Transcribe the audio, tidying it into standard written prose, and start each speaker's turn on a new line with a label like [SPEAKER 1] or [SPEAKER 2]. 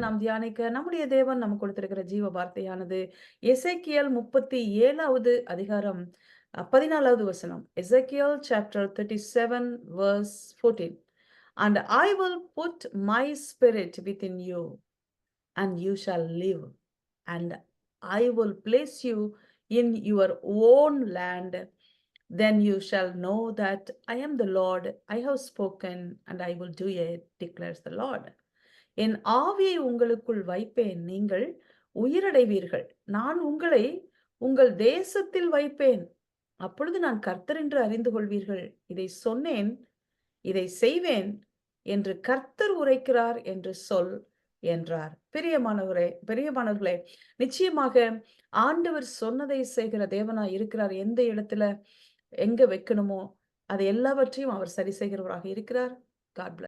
[SPEAKER 1] நாம் தியானிக்க நம்முடைய தேவன் நமக்கு கொடுத்திருக்கிற ஜீவ வார்த்தையானது எசேக்கியேல் 37வது அதிகாரம் 14வது வசனம். எசேக்கியேல் chapter 37 verse 14. And I will put my spirit within you, and you shall live, and I will place you in your own land. Then you shall know that I am the Lord. I have spoken, and I will do it, declares the Lord. என் ஆவியை உங்களுக்குள் வைப்பேன், நீங்கள் உயிரடைவீர்கள். நான் உங்களை உங்கள் தேசத்தில் வைப்பேன். அப்பொழுது நான் கர்த்தர் என்று அறிந்து கொள்வீர்கள். இதை சொன்னேன், இதை செய்வேன் என்று கர்த்தர் உரைக்கிறார் என்று சொல் என்றார். பிரியமானவர்களே, நிச்சயமாக ஆண்டவர் சொன்னதை செய்கிற தேவனாய் இருக்கிறார். எந்த இடத்துல எங்க வைக்கணுமோ அதை எல்லாவற்றையும் அவர் சரி செய்கிறவராக இருக்கிறார். God plus.